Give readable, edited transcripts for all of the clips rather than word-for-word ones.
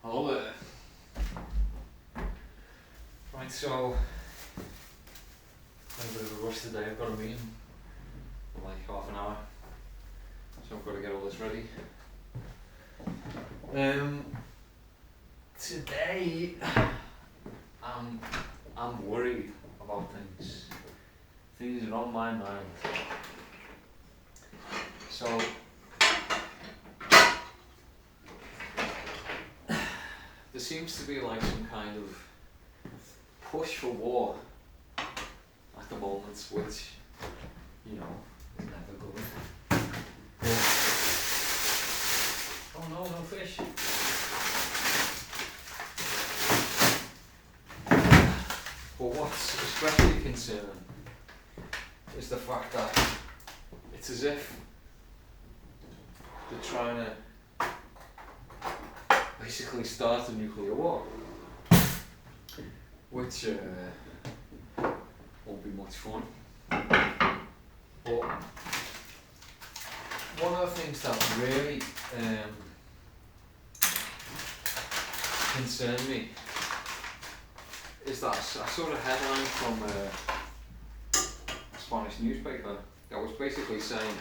Hello there. Right, so I'm a bit of a rush today. I've got a meeting in like half an hour, so I've got to get all this ready. Today I'm worried about things. Things are on my mind. So there seems to be like some kind of push for war at the moment, which, you know, is never good. Oh no, no fish. But what's especially concerning is the fact that it's as if they're trying to basically start a nuclear war, which won't be much fun. But one of the things that really concerned me is that I saw a headline from a Spanish newspaper that was basically saying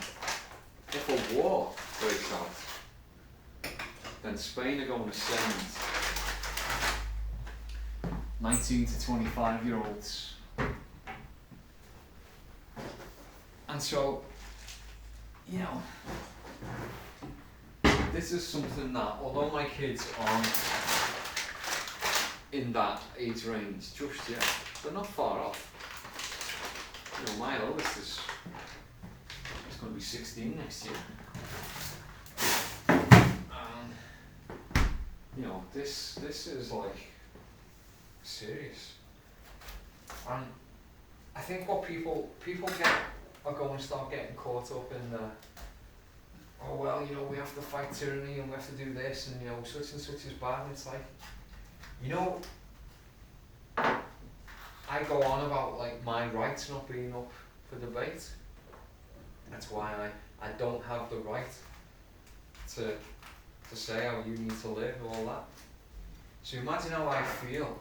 if a war breaks out, then Spain are going to send 19 to 25-year-olds. And so, you know, this is something that, although my kids aren't in that age range just yet, they're not far off. You know, my eldest is going to be 16 next year. And, you know, this is like serious. And I think what people are going to start getting caught up in the, oh well, you know, we have to fight tyranny and we have to do this and, you know, such and such is bad. And it's like, you know, I go on about like my rights not being up for debate. That's why I don't have the right to say how you need to live and all that. So imagine how I feel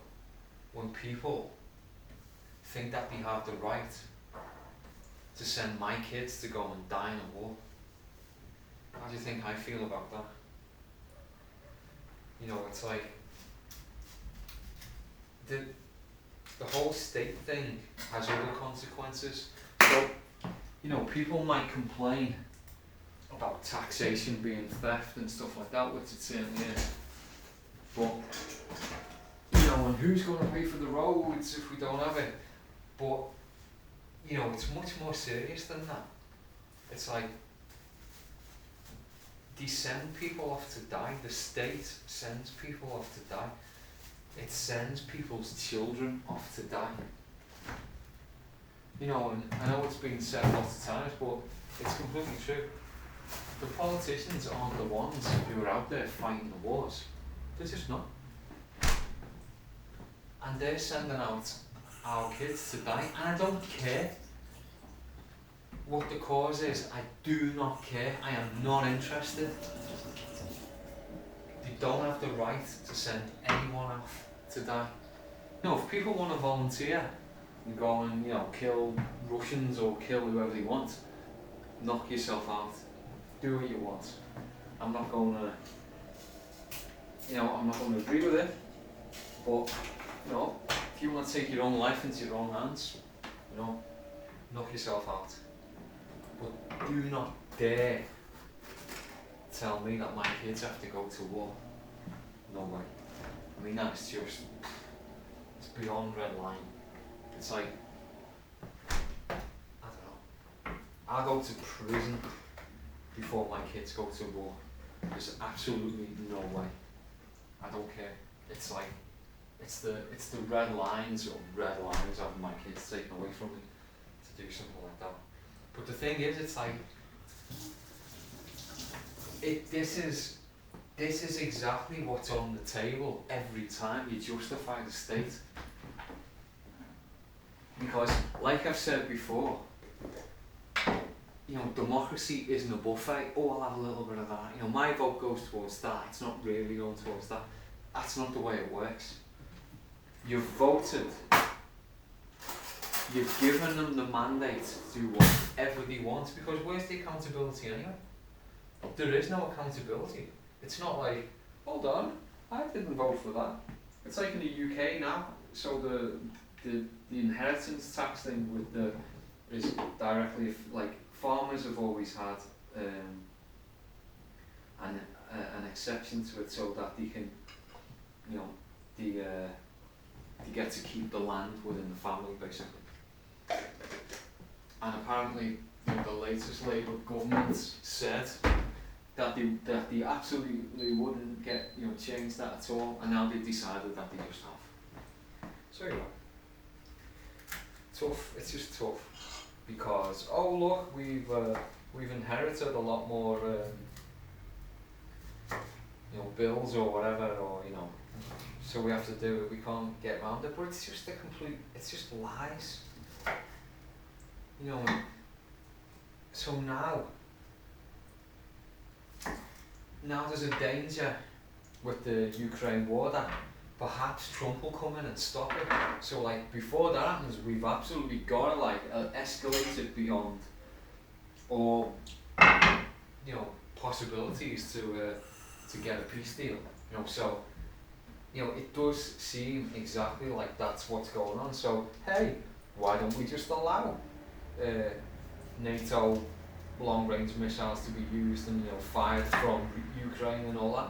when people think that they have the right to send my kids to go and die in a war. How do you think I feel about that? You know, it's like the whole state thing has other consequences. So, you know, people might complain about taxation being theft and stuff like that, which it certainly is. But, you know, and who's going to pay for the roads if we don't have it? But, you know, it's much more serious than that. It's like, they send people off to die. The state sends people off to die. It sends people's children off to die. You know, and I know it's been said lots of times, but it's completely true. The politicians aren't the ones who are out there fighting the wars. They're just not. And they're sending out our kids to die. And I don't care what the cause is. I do not care. I am not interested. They don't have the right to send anyone off to die. No, if people want to volunteer and go and, you know, kill Russians or kill whoever they want, knock yourself out. Do what you want. I'm not going to, you know, I'm not going to agree with it. But, you know, if you want to take your own life into your own hands, you know, knock yourself out. But do not dare tell me that my kids have to go to war. No way. I mean, that's just, it's beyond red line. It's like, I don't know. I'll go to prison before my kids go to war. There's absolutely no way. I don't care. It's like, it's the red lines of my kids taken away from me to do something like that. But the thing is, it's like, this is exactly what's on the table every time you justify the state. Because, like I've said before, you know, democracy isn't a buffet. Oh, I'll have a little bit of that. You know, my vote goes towards that. It's not really going towards that. That's not the way it works. You've voted. You've given them the mandate to do whatever they want, because where's the accountability anyway? There is no accountability. It's not like, hold on, I didn't vote for that. It's like in the UK now, so the inheritance tax thing with the is directly, like, farmers have always had an exception to it, so that they can, you know, they get to keep the land within the family, basically. And apparently, you know, the latest Labour government said that they absolutely wouldn't get, you know, change that at all, and now they've decided that they just have. So you know, tough. It's just tough, because oh look, we've inherited a lot more you know, bills or whatever, or you know, so we have to do it. We can't get around it, but it's just a complete. It's just lies. You know. So now there's a danger with the Ukraine war that perhaps Trump will come in and stop it. So like before that happens, we've absolutely got to like escalate it beyond all, you know, possibilities to get a peace deal. You know, so you know, it does seem exactly like that's what's going on. So hey, why don't we just allow NATO long-range missiles to be used and, you know, fired from Ukraine and all that?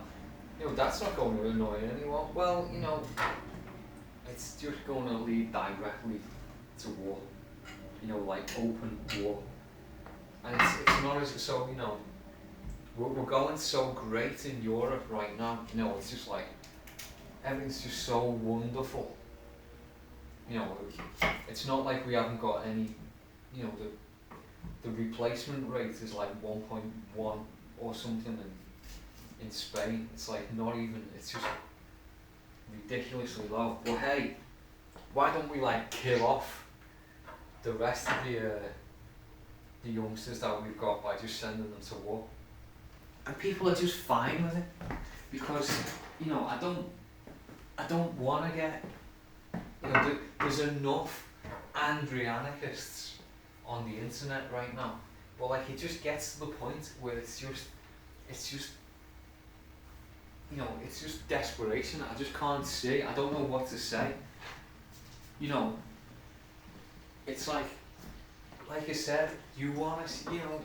You know, that's not going to annoy anyone. Well, you know, it's just going to lead directly to war. You know, like open war. And it's not as so, you know, we're going so great in Europe right now. You know, it's just like everything's just so wonderful. You know, it's not like we haven't got any, you know, the replacement rate is like 1.1 or something in Spain. It's like not even, it's just ridiculously low. Well, hey, why don't we like kill off the rest of the youngsters that we've got by just sending them to war? And people are just fine with it, because, you know, I don't want to get, you know, there's enough Andrianists on the internet right now, but like it just gets to the point where it's just, you know, it's just desperation. I just can't say. I don't know what to say. You know, it's like I said, you want to, you know,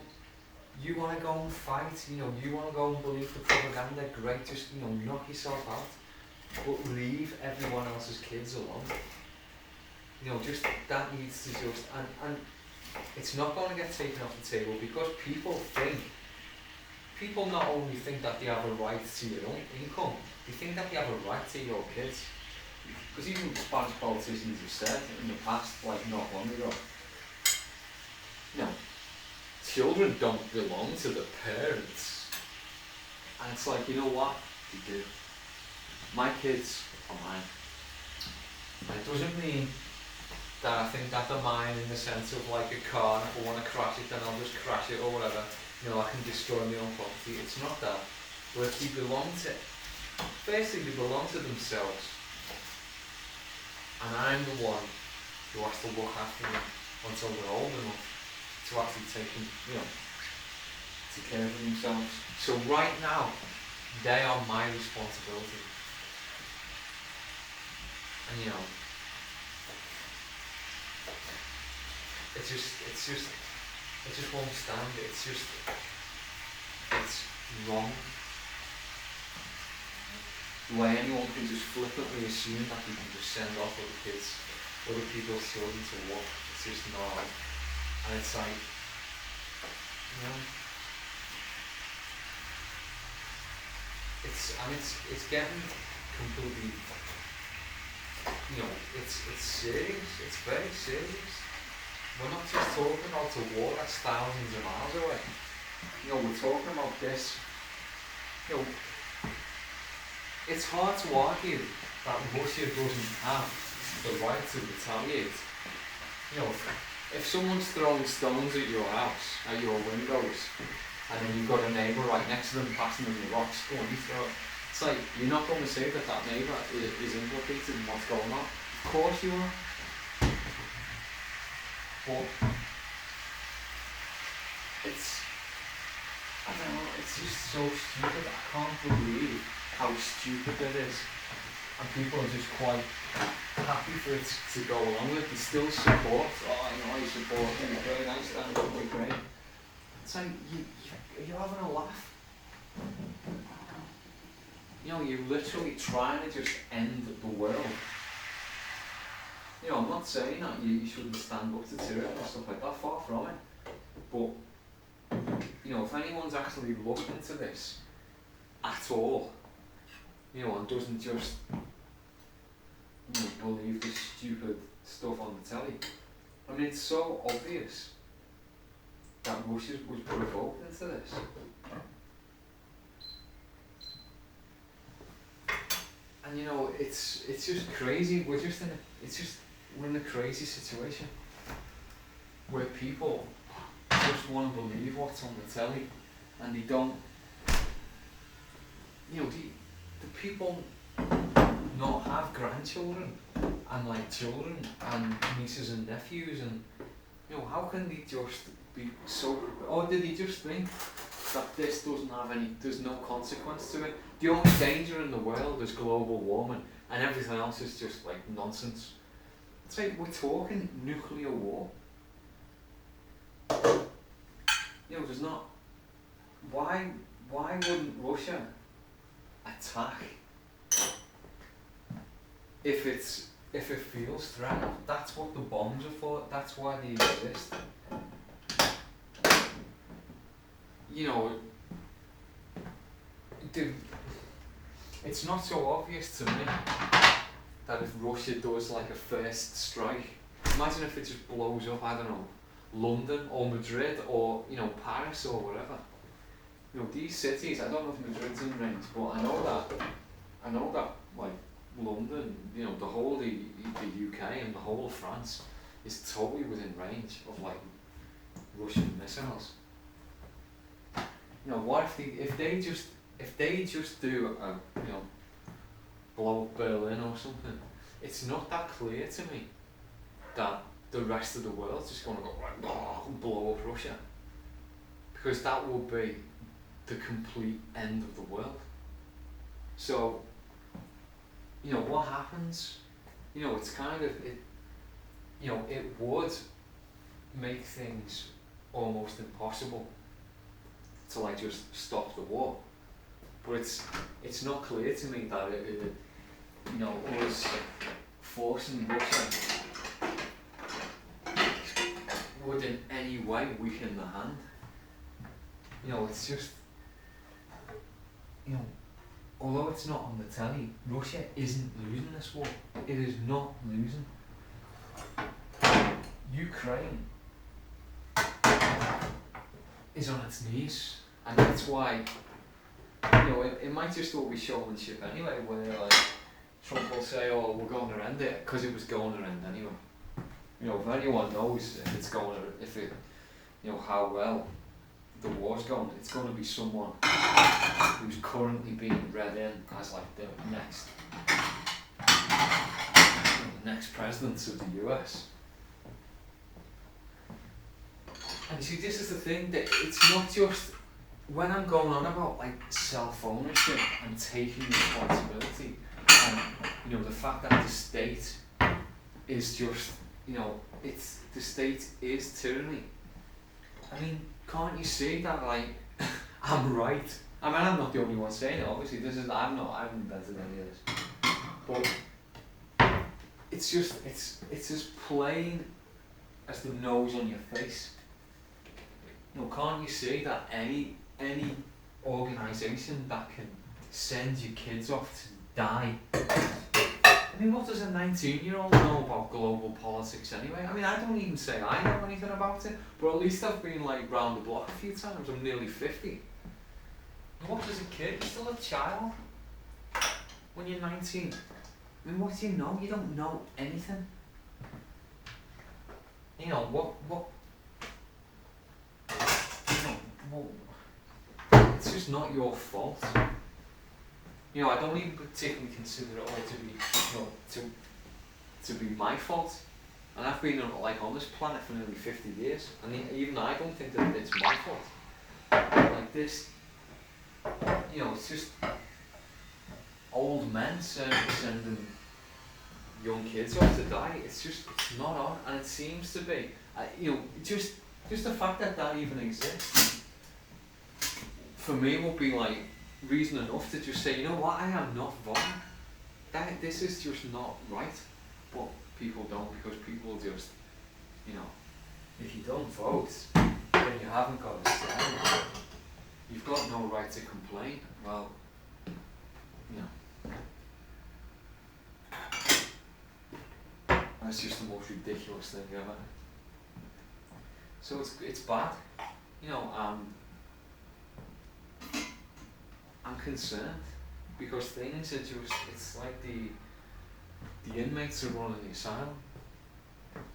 you want to go and fight. You know, you want to go and believe the propaganda. Great, just, you know, knock yourself out, but leave everyone else's kids alone. You know, just that needs to just and it's not going to get taken off the table, because people not only think that they have a right to your own income, they think that they have a right to your kids. Because even Spanish politicians have said in the past, like not long ago, you know, children don't belong to the parents. And it's like, you know what? They do. My kids are mine. And it doesn't mean that I think that they're mine in the sense of like a car, and if I want to crash it, then I'll just crash it or whatever. You know, I can destroy my own property. It's not that. But if they belong to, firstly, they belong to themselves. And I'm the one who has to look after them until they're old enough to actually take them, you know, take care of themselves. So right now, they are my responsibility. And you know, it just won't stand. It's wrong. The way anyone can just flippantly assume that you can just send off other people's children to war. It's just not. And it's like, you know, it's getting completely, you know, it's serious. It's very serious. We're not just talking about a war that's thousands of miles away. You know, we're talking about this. You know, it's hard to argue that Russia doesn't have the right to retaliate. You know, if someone's throwing stones at your house, at your windows, and then you've got a neighbour right next to them passing them the rocks, go on, you throw it. It's like, you're not going to say that that neighbour is implicated in what's going on. Of course you are. But it's, I don't know, it's just so stupid. I can't believe how stupid it is. And people are just quite happy for it to go along with. They still support, I support Ukraine, I stand up with Ukraine. It's like, you're having a laugh. You're literally trying to just end the world. I'm not saying that you shouldn't stand up to tyranny and stuff like that, far from it. But, if anyone's actually looked into this at all, and doesn't just believe this stupid stuff on the telly, I mean, it's so obvious that Russia was provoked into this. And it's just crazy. We're in a crazy situation where people just want to believe what's on the telly, and they don't. The people not have grandchildren and like children and nieces and nephews, and how can they just be so? Or did they just think that this doesn't have there's no consequence to it? The only danger in the world is global warming, and everything else is just like nonsense. It's like, we're talking nuclear war. There's not. Why wouldn't Russia attack if it feels threatened? That's what the bombs are for. That's why they exist. It's not so obvious to me that if Russia does like a first strike, imagine if it just blows up, I don't know, London or Madrid or Paris or whatever. These cities, I don't know if Madrid's in range, but I know that like London, the whole the UK and the whole of France is totally within range of like Russian missiles. What if they just do a blow up Berlin or something? It's not that clear to me that the rest of the world's just going to go right and blow up Russia, because that will be the complete end of the world. So, what happens? It's kind of it would make things almost impossible to like just stop the war, but it's not clear to me that it us forcing Russia would in any way weaken the hand. It's just although it's not on the telly, Russia isn't losing this war. It is not losing. Ukraine is on its knees, and that's why it might just all be showmanship anyway, where like Trump will say, "Oh, we're going to end it," because it was going to end anyway. If anyone knows if it's going to, how well the war's going, it's going to be someone who's currently being read in as like the next president of the US. And you see, this is the thing, that it's not just when I'm going on about like self-ownership and taking responsibility, and the fact that the state is just it's the state is tyranny. I mean, can't you see that like I'm right? I mean, I'm not the only one saying it. Obviously, I haven't invented any of this, but it's as plain as the nose on your face. Can't you see that any organisation that can send your kids off to die? I mean, what does a 19-year-old know about global politics anyway? I mean, I don't even say I know anything about it, but at least I've been like round the block a few times. I'm nearly 50. And what does a kid? You're still a child when you're 19. I mean, what do you know? You don't know anything. What it's just not your fault. You know, I don't even particularly consider it all to be, you know, to be my fault. And I've been on this planet for nearly 50 years, and even I don't think that it's my fault. Like this, you know, it's just old men sending young kids off to die. It's not on, and it seems to be. You know, just the fact that even exists, for me, would be like reason enough to just say, you know what, I am not voting. This is just not right. But people don't, because people just, you know, if you don't vote, then you haven't got a say. You've got no right to complain. Well, you know, that's just the most ridiculous thing ever. So it's bad. You know, I'm concerned because things are just, it's like the inmates are running the asylum.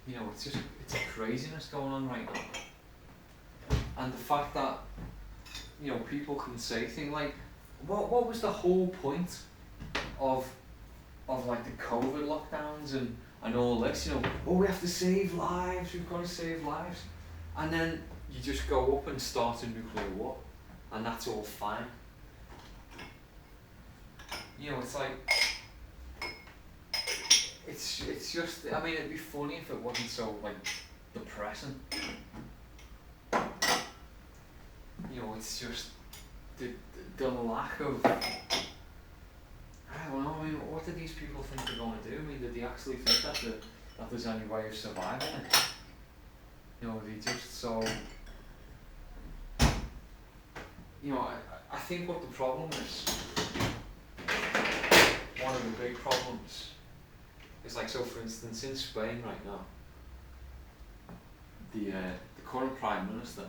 You know, it's a craziness going on right now. And the fact that, you know, people can say things like, what was the whole point of like the COVID lockdowns and all this, you know, oh, we have to save lives, we've got to save lives. And then you just go up and start a nuclear war, and that's all fine. You know, it's like, it's just, I mean, it'd be funny if it wasn't so, like, depressing. You know, it's just the lack of, I don't know, I mean, what do these people think they're going to do? I mean, do they actually think that there's any way of surviving it? You know, they just so, you know, I think what the problem is, one of the big problems, is like, so for instance, in Spain right now, the current Prime Minister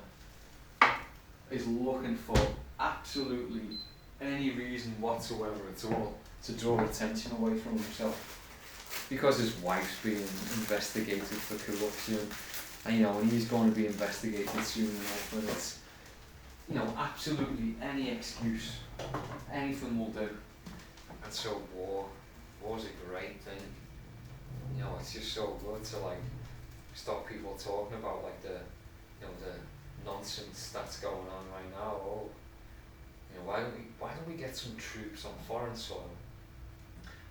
is looking for absolutely any reason whatsoever at all to draw attention away from himself, because his wife's being investigated for corruption, and you know, and he's going to be investigated soon enough, and it's, you know, absolutely any excuse, anything will do. And so war's a great thing. You know, it's just so good to like stop people talking about like the, you know, the nonsense that's going on right now. Oh, you know, why don't we get some troops on foreign soil?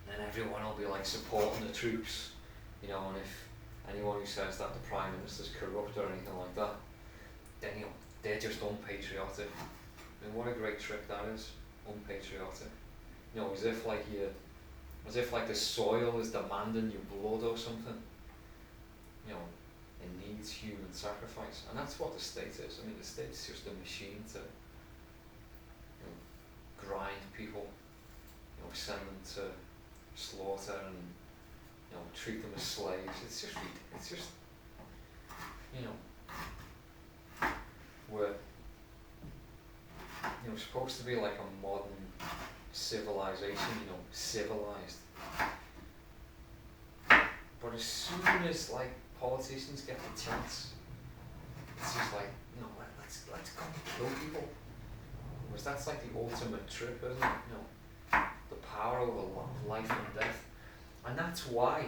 And then everyone will be like supporting the troops, you know, and if anyone who says that the Prime Minister's corrupt or anything like that, then, you know, they're just unpatriotic. I mean, what a great trick that is, unpatriotic. You know, as if like the soil is demanding your blood or something. You know, it needs human sacrifice, and that's what the state is. I mean, the state's just a machine to, you know, grind people, you know, send them to slaughter and, you know, treat them as slaves. It's just, you know, we're, you know, supposed to be like a modern civilization, you know, civilized. But as soon as like politicians get the chance, it's just like, you know, let's go and kill people. Because that's like the ultimate trip, isn't it? You know, the power over life and death. And that's why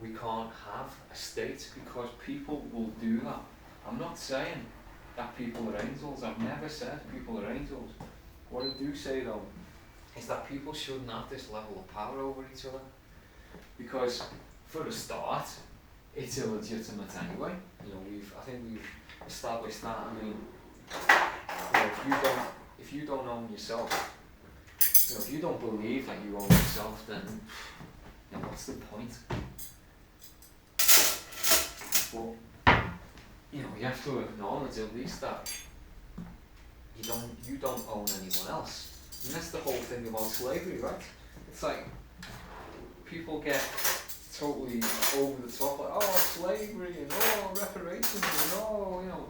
we can't have a state, because people will do that. I'm not saying that people are angels. I've never said people are angels. What I do say though is that people shouldn't have this level of power over each other, because for a start, it's illegitimate anyway. You know, I think we've established that. I mean, you know, if you don't own yourself, you know, if you don't believe that you own yourself, then, you know, what's the point? But, you know, you have to acknowledge at least that you don't own anyone else. And that's the whole thing about slavery, right? It's like people get totally over the top, like, oh, slavery and oh, reparations and oh, you know.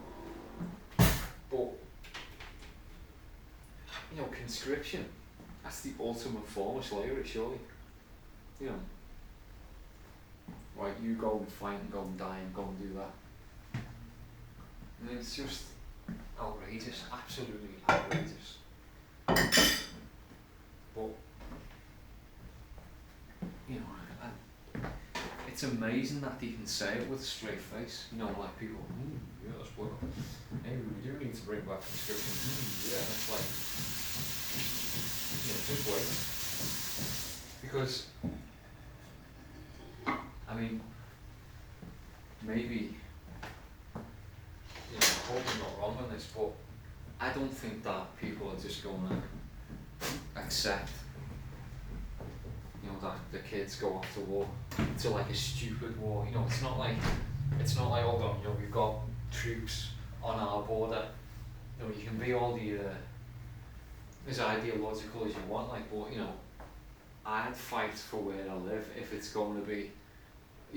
But, you know, conscription, that's the ultimate form of slavery, surely. You know, right, you go and fight and go and die and go and do that. And it's just outrageous, absolutely outrageous. But it's amazing that they can say it with a straight face. You know, like people, yeah, that's what. Hey, we do need to bring back conscription. Yeah, that's like, just wait. Because, I mean, maybe, I hope I'm not wrong on this, but I don't think that people are just going to accept, that the kids go off to war, to like a stupid war. It's not like, hold on, we've got troops on our border. You can be all the as ideological as you want, like, but I'd fight for where I live if it's going to be,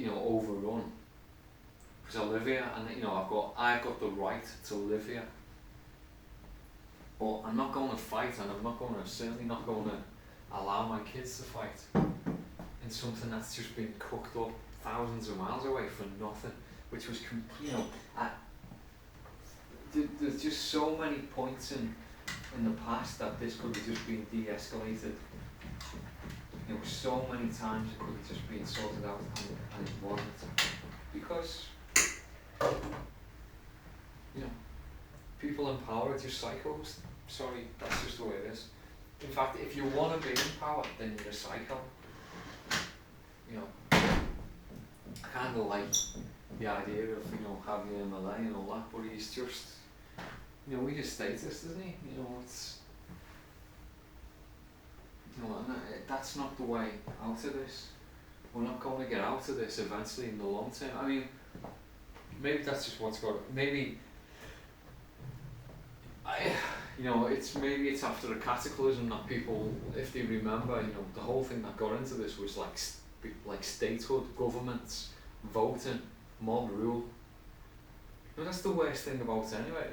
overrun. Because I live here, and I've got the right to live here. But I'm not going to fight, and I'm certainly not going to allow my kids to fight in something that's just been cooked up thousands of miles away for nothing, which was, there's just so many points in the past that this could have just been de-escalated. So many times it could have just been sorted out, and it wasn't. Because, people in power are just psychos. Sorry, that's just the way it is. In fact, if you want to be in power, then you're a psycho. I kind of like the idea of, having an MLA and all that, but he's just, he's a statist, isn't he? It's, and that's not the way out of this. We're not going to get out of this eventually in the long term. I mean, maybe that's just what's got, it's after a cataclysm that people, if they remember, the whole thing that got into this was like statehood, governments, voting, mob rule. That's the worst thing about it anyway.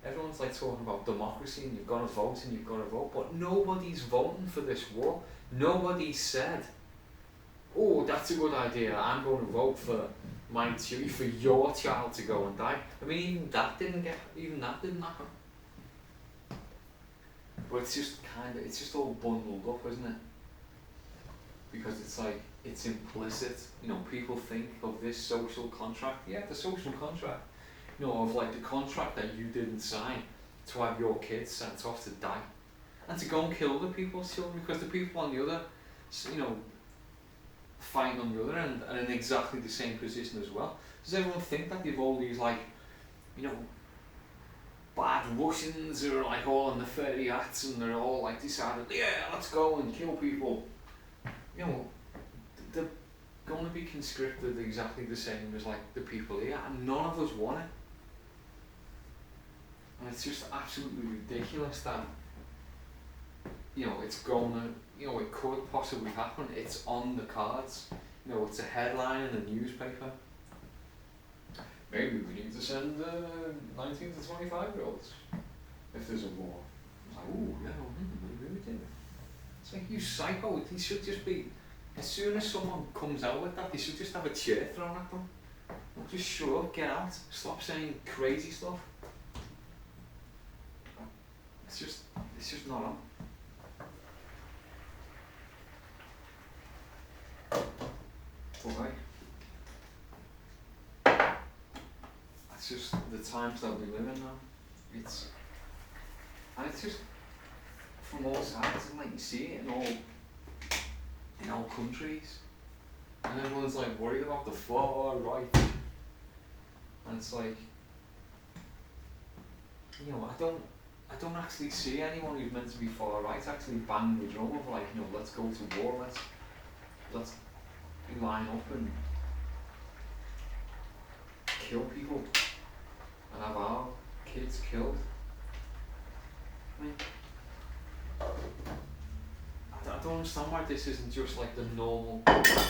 Everyone's like talking about democracy and you've got to vote and you've got to vote, but nobody's voting for this war. Nobody said, oh, that's a good idea, I'm going to vote for for your child to go and die. I mean, even that didn't happen. But it's just all bundled up, isn't it? Because it's implicit. People think of this social contract. Yeah, the social contract. Of like the contract that you didn't sign to have your kids sent off to die, and to go and kill the people's children, because the people on the other, fighting on the other end are in exactly the same position as well. Does everyone think that they've all these bad Russians who are like all in the fairy hats and they're all like decided, yeah, let's go and kill people? They're going to be conscripted exactly the same as like the people here, and none of us want it. And it's just absolutely ridiculous that it's going to, it could possibly happen. It's on the cards. It's a headline in a newspaper. Maybe we need to send 19 to 25-year-olds if there's a war. It's like, ooh, yeah, maybe we did. It's like, you psycho, it should just be, as soon as someone comes out with that, they should just have a chair thrown at them. Just shut up, get out, stop saying crazy stuff. It's just not on. Okay. That's just the times that we live in now. It's just from all sides, and like you see it in all countries, and everyone's like worried about the far right, and it's like, I don't actually see anyone who's meant to be far right actually bang the drum of like, let's go to war, let's line up and kill people and have our kids killed. I mean, I don't understand why this isn't just like the normal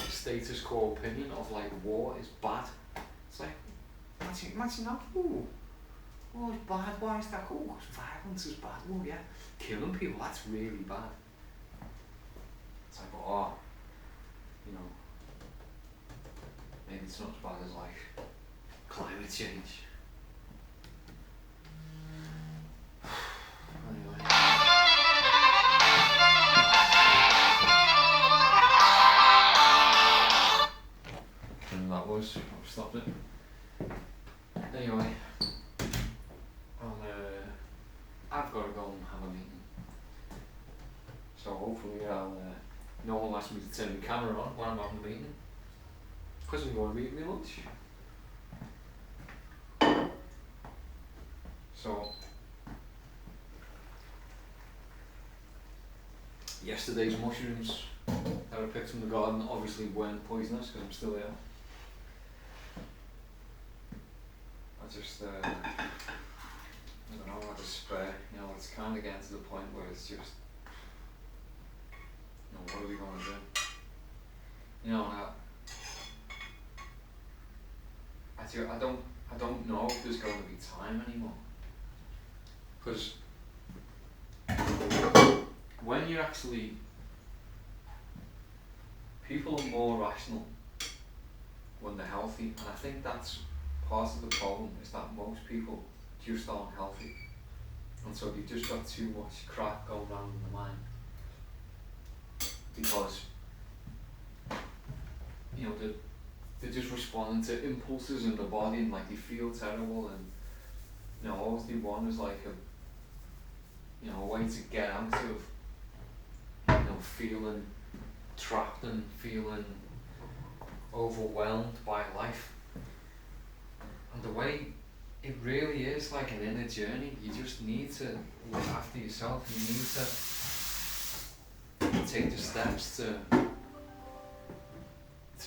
status quo opinion of like war is bad. It's like, imagine that, ooh, war is bad, why is that? Oh, because violence is bad, oh yeah, killing people, that's really bad. It's like, oh, maybe it's not as bad as like climate change. Anyway. have a meeting. So hopefully no one will ask me to turn the camera on when I'm having the meeting, because I'm going to eat my lunch. So yesterday's mushrooms that I picked from the garden obviously weren't poisonous because I'm still here. I just, I don't know, I just spray, it's kind of getting to the point where it's just, what are we going to do? And I don't know if there's going to be time anymore. Because when you're actually, people are more rational when they're healthy, and I think that's part of the problem, is that most people just aren't healthy, and so they've just got too much crap going on in the mind, because they're just responding to impulses in the body, and like they feel terrible, and all they want is like a way to get out of feeling trapped and feeling overwhelmed by life. And the way it really is like an inner journey. You just need to look after yourself. You need to take the steps to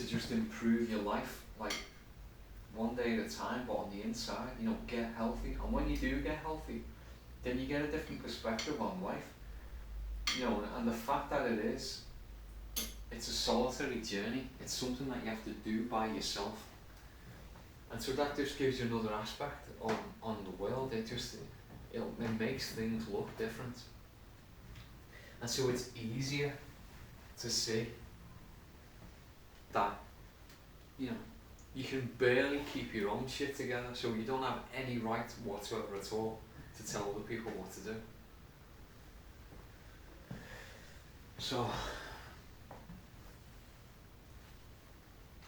just improve your life, like one day at a time, but on the inside, get healthy. And when you do get healthy, then you get a different perspective on life. And the fact that it's a solitary journey. It's something that you have to do by yourself. And so that just gives you another aspect on the world. It makes things look different. And so it's easier to see that, you can barely keep your own shit together, so you don't have any right whatsoever at all to tell other people what to do. So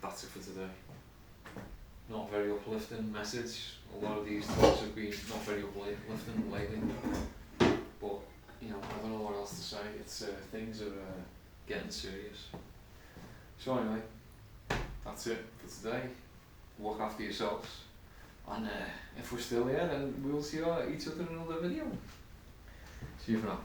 that's it for today. Not very uplifting message. A lot of these talks have been not very uplifting lately. But, I don't know what else to say. It's things are getting serious. So anyway, that's it for today. Look after yourselves. And if we're still here, then we'll see each other in another video. See you for now.